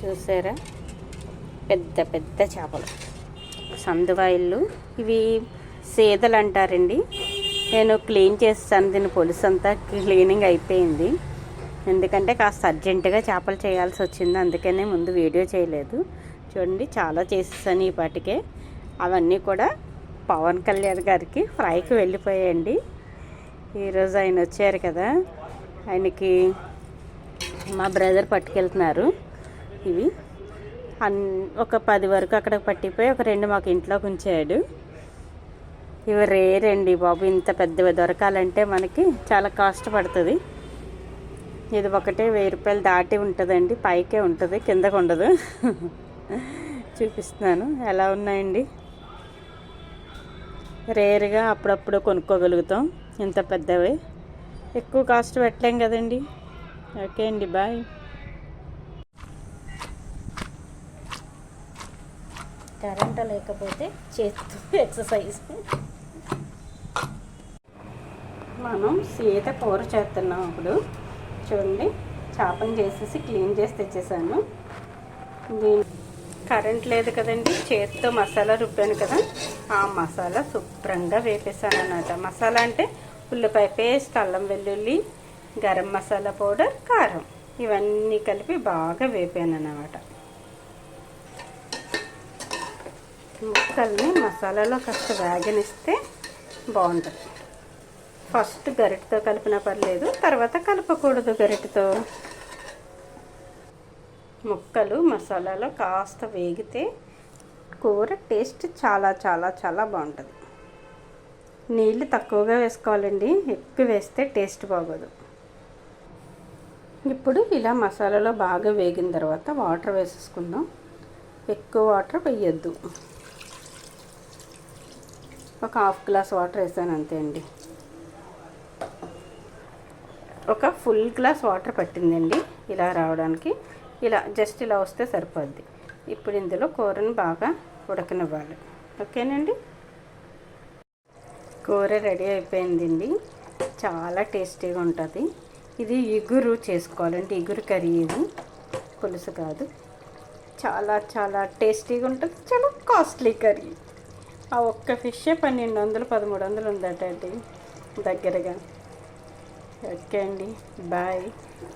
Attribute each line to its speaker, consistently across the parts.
Speaker 1: చూసారా, పెద్ద పెద్ద చేపలు సందువాయిళ్ళు. ఇవి సీదలు అంటారండి. నేను క్లీన్ చేస్తాను, దీని పొలుసు అంతా క్లీనింగ్ అయిపోయింది. ఎందుకంటే కాస్త అర్జెంటుగా చేపలు చేయాల్సి వచ్చింది, అందుకనే ముందు వీడియో చేయలేదు. చూడండి, చాలా చేసేసాను ఈ పాటికే. అవన్నీ కూడా పవన్ కళ్యాణ్ గారికి ఫ్రైకి వెళ్ళిపోయాయండి. ఈరోజు ఆయన వచ్చారు కదా, ఆయనకి మా బ్రదర్ పట్టుకెళ్తున్నారు. ఇవి ఒక 10 వరకు అక్కడ పట్టిపోయి ఒక 2 మాకు ఇంట్లోకి ఉంచాడు. ఇవి రేరండి బాబు, ఇంత పెద్దవి దొరకాలంటే మనకి చాలా కాస్ట్ పడుతుంది. ఇది ఒకటే 1000 రూపాయలు దాటి ఉంటుందండి, పైకే ఉంటుంది, కిందకు ఉండదు. చూపిస్తున్నాను ఎలా ఉన్నాయండి. రేరుగా అప్పుడప్పుడు కొనుక్కోగలుగుతాం, ఇంత పెద్దవి. ఎక్కువ కాస్ట్ పెట్టలేం కదండి. ఓకే అండి, బాయ్. కరెంట్ లేకపోతే చేస్తూ ఎక్సర్సైజ్. మనం సీత కూర చేస్తున్నాం. ఇప్పుడు చూడండి, చేపను చేసేసి క్లీన్ చేసి తెచ్చేసాను. దీని కరెంట్ లేదు కదండి, చేతితో మసాలా రుబ్బాను కదా, ఆ మసాలా శుభ్రంగా వేపేసాను అన్నమాట. మసాలా అంటే ఉల్లిపాయ పేస్ట్, అల్లం వెల్లుల్లి, గరం మసాలా పౌడర్, కారం, ఇవన్నీ కలిపి బాగా వేపాను అన్నమాట. ముక్కల్ని మసాలాలో కాస్త వేగనిస్తే బాగుంటుంది. ఫస్ట్ గరిటతో కలిపినా పర్లేదు, తర్వాత కలపకూడదు గరిటతో. ముక్కలు మసాలాలో కాస్త వేగితే కూర టేస్ట్ చాలా చాలా చాలా బాగుంటుంది. నీళ్ళు తక్కువగా వేసుకోవాలండి, ఎక్కువ వేస్తే టేస్ట్ బాగోదు. ఇప్పుడు ఇలా మసాలాలో బాగా వేగిన తర్వాత వాటర్ వేసేసుకుందాం. ఎక్కువ వాటర్ వేయొద్దు, ఒక 1/2 గ్లాస్ వాటర్ వేసాను అంతే అండి. ఒక ఫుల్ గ్లాస్ వాటర్ పట్టిందండి ఇలా రావడానికి. ఇలా జస్ట్ ఇలా వస్తే సరిపోద్ది. ఇప్పుడు ఇందులో కూరని బాగా ఉడకనివ్వాలి. ఓకేనండి, కూర రెడీ అయిపోయిందండి. చాలా టేస్టీగా ఉంటుంది. ఇది ఇగురు చేసుకోవాలంటే ఇగురు కర్రీ, ఇది పులుసు కాదు. చాలా చాలా టేస్టీగా ఉంటుంది, చాలా కాస్ట్లీ కర్రీ. ఆ ఒక్క ఫిష్ 1200-1300 ఉందట అండి దగ్గరగా. ఓకే అండి, బాయ్.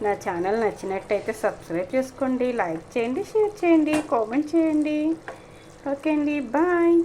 Speaker 1: నా ఛానల్ నచ్చినట్టయితే సబ్స్క్రైబ్ చేసుకోండి, లైక్ చేయండి, షేర్ చేయండి, కామెంట్ చేయండి. ఓకే అండి, బాయ్.